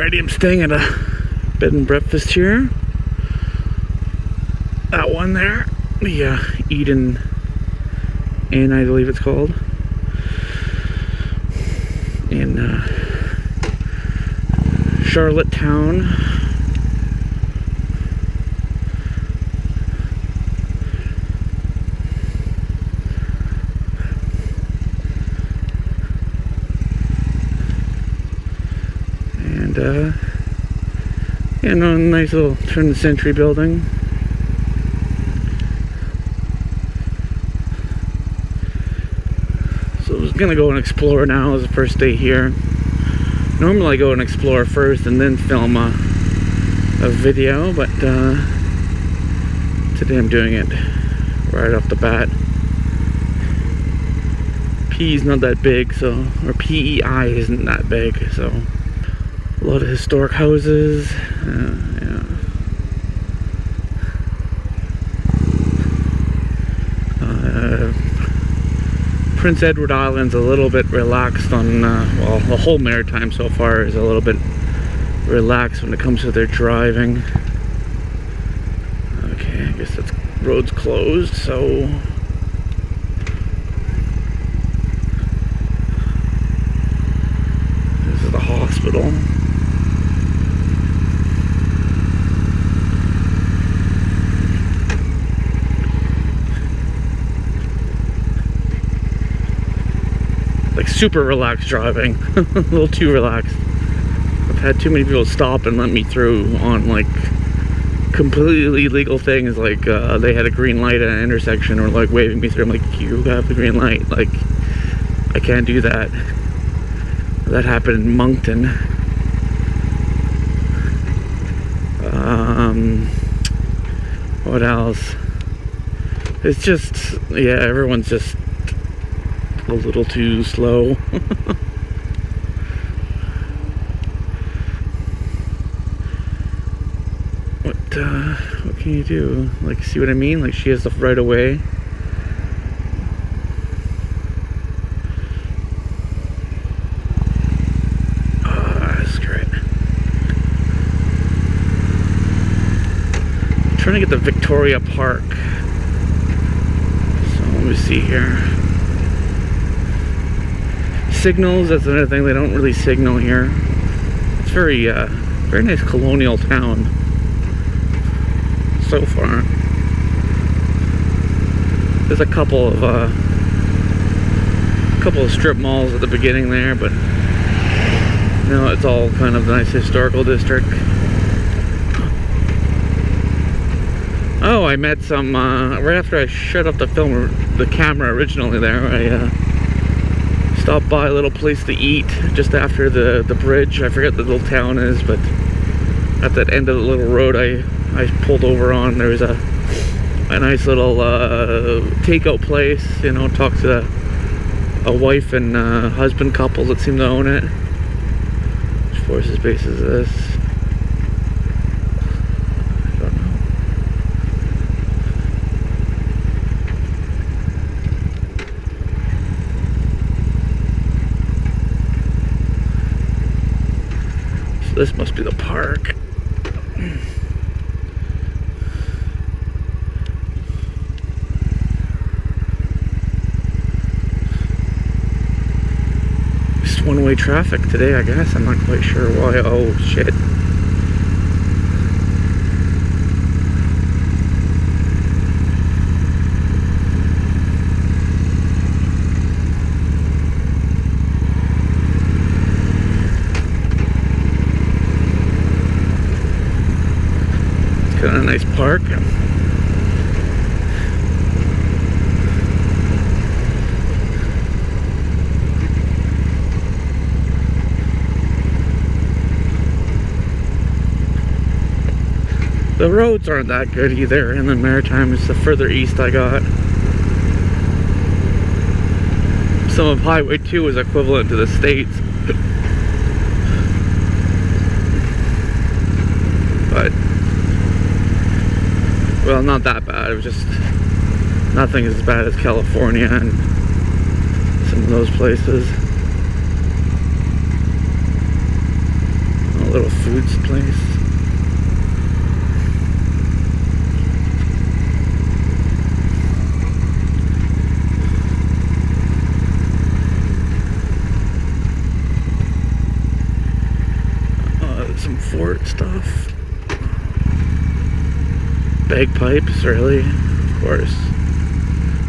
Alrighty, I'm staying at a bed and breakfast here. That one there, the Eden Inn, I believe it's called, in Charlottetown. Yeah, no, nice little turn of the century building. So I was gonna go and explore now as the first day here. Normally I go and explore first and then film a video, but today I'm doing it right off the bat. PE's not that big, so, or PEI isn't that big, so a lot of historic houses. Yeah. Prince Edward Island's a little bit relaxed on, well, the whole Maritime so far is a little bit relaxed when it comes to their driving. Okay, I guess that's road's closed, so this is the hospital. Like super relaxed driving. A little too relaxed. I've had too many people stop and let me through on like completely illegal things, like they had a green light at an intersection or like waving me through. I'm like, you have the green light, like I can't do that. That happened in Moncton. What else? It's just, yeah, everyone's just a little too slow. What can you do? Like, see what I mean? Like, she has the right of way. Oh, that's great. I'm trying to get to Victoria Park. So let me see here. Signals, that's another thing, they don't really signal here. It's very very nice colonial town so far. There's a couple of strip malls at the beginning there, but now it's all kind of a nice historical district. Oh, I met some right after I shut off the camera originally there. I stopped by a little place to eat just after the bridge. I forget what the little town is, but at that end of the little road I pulled over on, there was a nice little takeout place, you know, talked to a wife and husband couple that seem to own it. Which forces base is this? I don't know. This must be the park. Just one-way traffic today, I guess. I'm not quite sure why. Oh, shit. Got a nice park. The roads aren't that good either in the Maritime. It's the further east I got. Some of Highway 2 is equivalent to the States. But well, not that bad. It was just nothing as bad as California and some of those places. A little foods place. Some fort stuff. Bagpipes, really? Of course.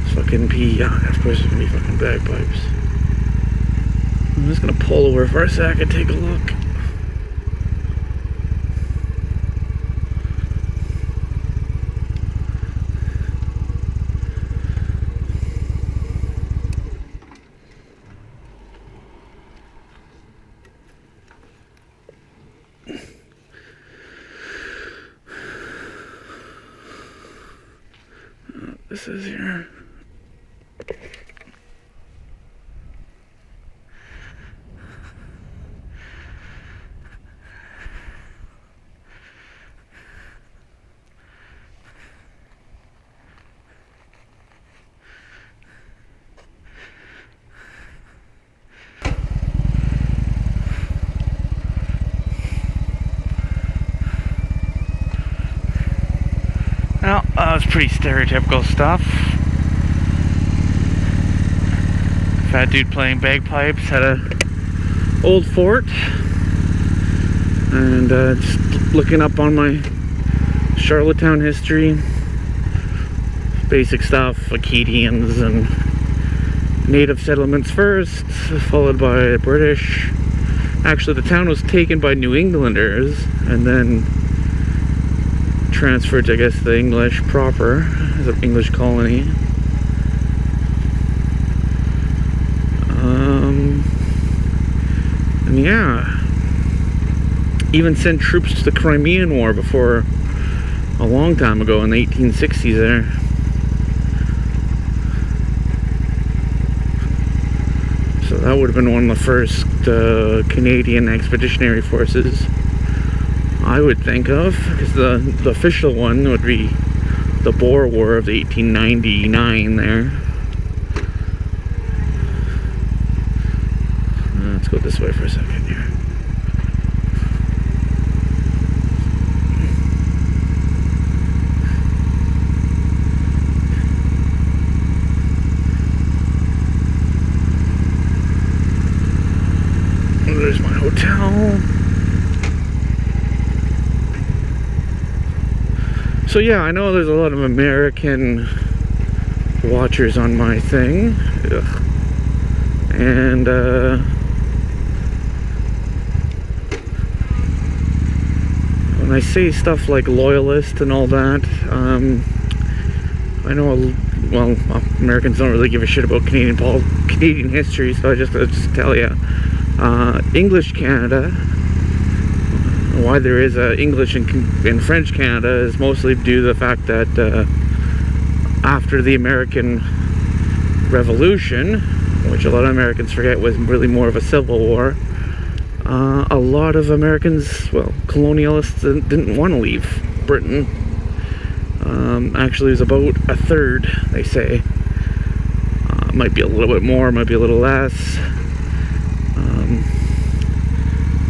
It's fucking PEI. Of course it's gonna be fucking bagpipes. I'm just gonna pull over for a sec and take a look. This is here. Well, that was pretty stereotypical stuff. Fat dude playing bagpipes, had a old fort, and just looking up on my Charlottetown history, basic stuff, Acadians and native settlements first, followed by British. Actually, the town was taken by New Englanders, and then transferred to, I guess, the English proper as an English colony. And yeah, even sent troops to the Crimean War before, a long time ago in the 1860s there. So that would have been one of the first Canadian expeditionary forces I would think of, because the official one would be the Boer War of the 1899 there. Let's go this way for a second here. There's my hotel. So yeah, I know there's a lot of American watchers on my thing. Ugh. And when I say stuff like loyalist and all that, I know, well, Americans don't really give a shit about Canadian history, so I just tell you, English Canada, why there is English and French Canada, is mostly due to the fact that after the American Revolution, which a lot of Americans forget was really more of a civil war, a lot of Americans, well, colonialists, didn't want to leave Britain. Actually, it was about a third, they say. Might be a little bit more, might be a little less.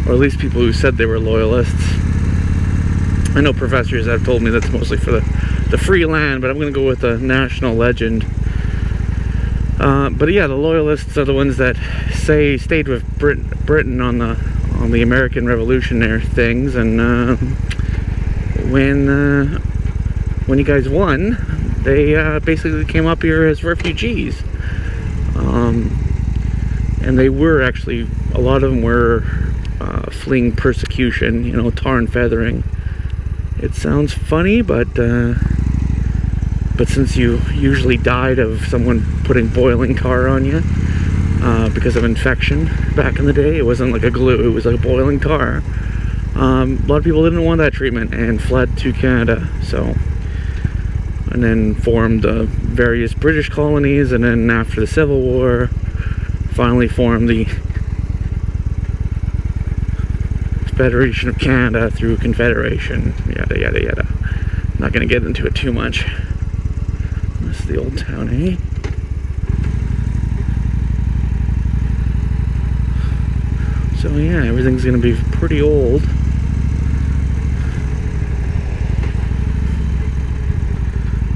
Or at least people who said they were loyalists. I know professors have told me that's mostly for the free land, but I'm going to go with the national legend. But yeah, the loyalists are the ones that stayed with Britain on the American Revolutionary things, and when you guys won, they basically came up here as refugees. And they were actually, a lot of them were fleeing persecution, you know, tar and feathering. It sounds funny, but since you usually died of someone putting boiling tar on you because of infection back in the day, it wasn't like a glue, it was like boiling tar. A lot of people didn't want that treatment and fled to Canada, so, and then formed various British colonies, and then after the Civil War finally formed the Federation of Canada through Confederation, yada yada yada. I'm not gonna get into it too much. This is the old town, eh? So yeah, everything's gonna be pretty old.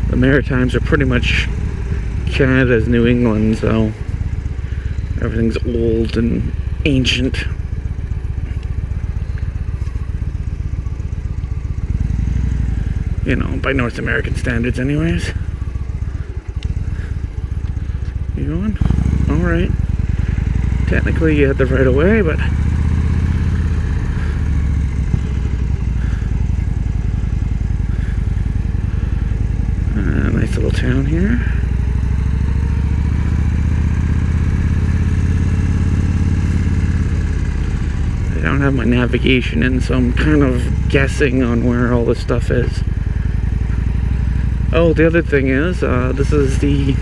The Maritimes are pretty much Canada's New England, so everything's old and ancient. You know, by North American standards anyways. You going? Alright. Technically you had the right of way, but nice little town here. I don't have my navigation in, so I'm kind of guessing on where all this stuff is. Oh, the other thing is, this is the...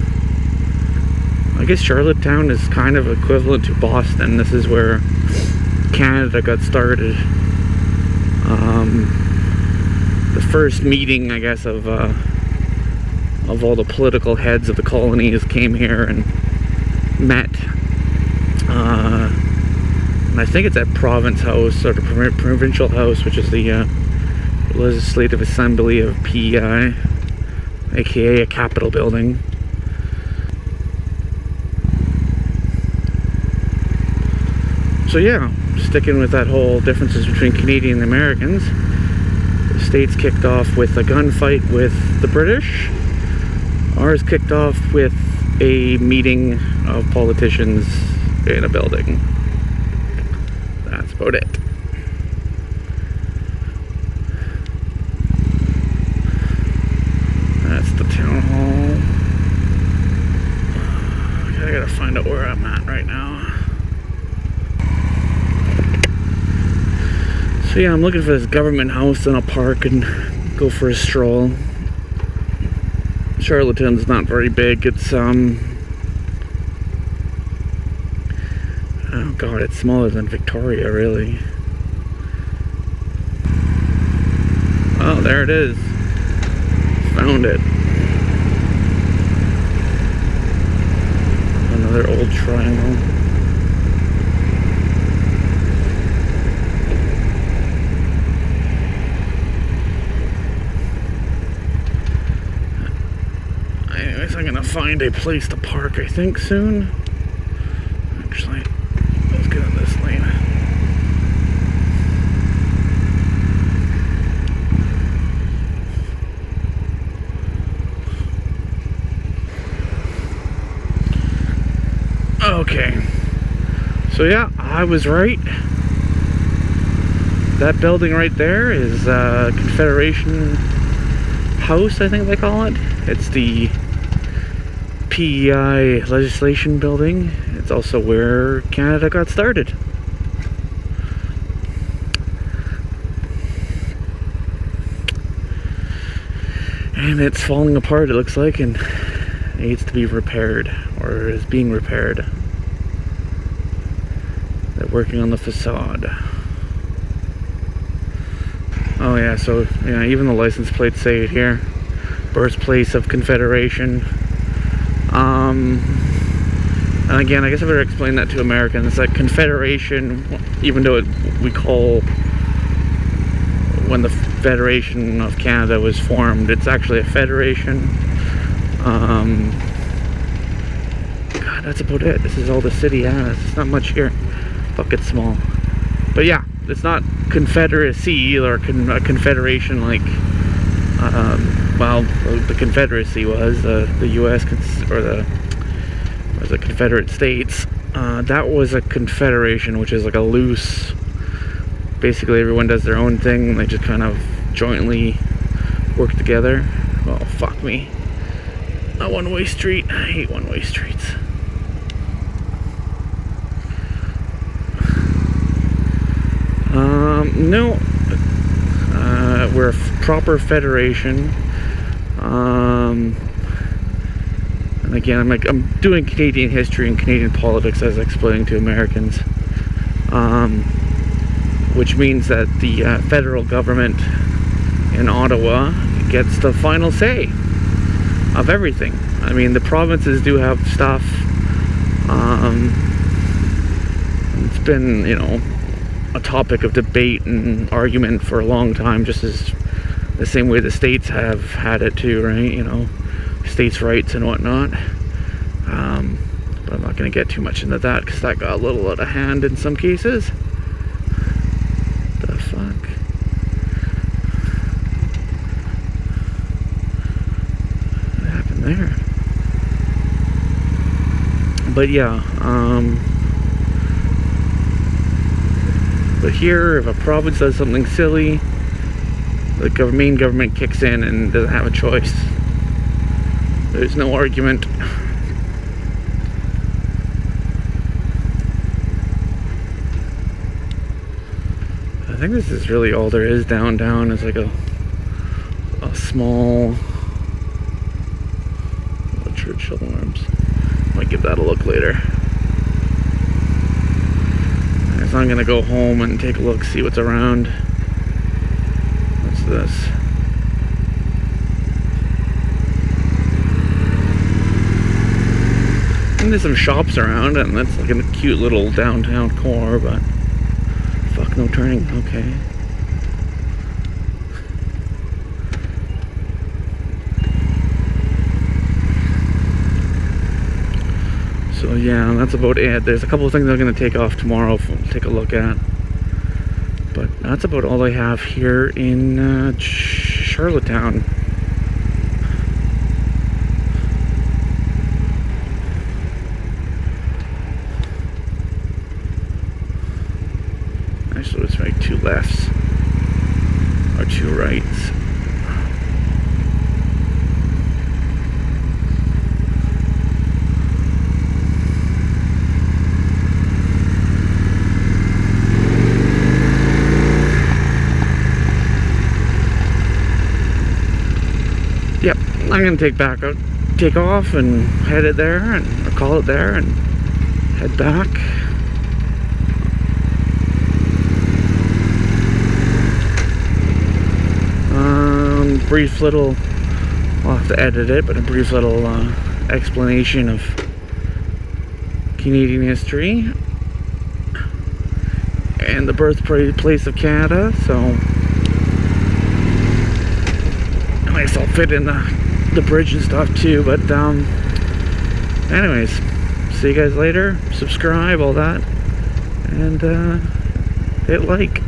I guess Charlottetown is kind of equivalent to Boston. This is where Canada got started. The first meeting, I guess, of all the political heads of the colonies came here and met. And I think it's at Province House, or the Provincial House, which is the Legislative Assembly of PEI, aka a Capitol building. So yeah, sticking with that whole differences between Canadian and Americans, the States kicked off with a gunfight with the British. Ours kicked off with a meeting of politicians in a building. That's about it. That's the town hall. I gotta find out where I'm at right now. So yeah, I'm looking for this government house in a park and go for a stroll. Charlottetown's not very big. It's oh god, it's smaller than Victoria, really. Oh, there it is. Found it. Another old triangle. Anyways, I'm gonna find a place to park, I think, soon. Actually, let's get in this lane. Okay. So yeah, I was right. That building right there is Confederation House, I think they call it. It's the PEI legislation building. It's also where Canada got started. And it's falling apart, it looks like, and needs to be repaired, or is being repaired. They're working on the facade. Oh yeah, so yeah, even the license plates say it here. Birthplace of Confederation. And again, I guess I better explain that to Americans. That Confederation, even though we call when the Federation of Canada was formed, it's actually a federation. God, that's about it. This is all the city has. It's not much here. Fuck, it's small. But yeah, it's not Confederacy or a confederation like well, the Confederacy was the U.S. or the Confederate States. That was a confederation, which is like a loose. Basically, everyone does their own thing. And they just kind of jointly work together. Well, fuck me. A one-way street. I hate one-way streets. No. We're a proper federation. And again, I'm doing Canadian history and Canadian politics as explaining to Americans. Which means that the federal government in Ottawa gets the final say of everything. I mean, the provinces do have stuff. It's been, you know, a topic of debate and argument for a long time, just as the same way the states have had it too, right? You know, states' rights and whatnot. But I'm not going to get too much into that because that got a little out of hand in some cases. The fuck? What happened there? But yeah, but here, if a province does something silly, the main government kicks in and doesn't have a choice. There's no argument. I think this is really all there is downtown. It's like a small Churchill Arms. Might give that a look later. So I'm gonna go home and take a look, see what's around. What's this? And there's some shops around, and that's like a cute little downtown core, but fuck, no turning. Okay. So yeah, that's about it. There's a couple of things I'm going to take off tomorrow, take a look at. But that's about all I have here in Charlottetown. Actually, let's make 2 lefts or 2 rights. Yep, I'm gonna take off and head it there, or call it there, and head back. Brief little, I'll have to edit it, but a brief little explanation of Canadian history and the birthplace of Canada. So nice, I'll fit in the bridge and stuff too. But anyways, see you guys later. Subscribe, all that, and hit like.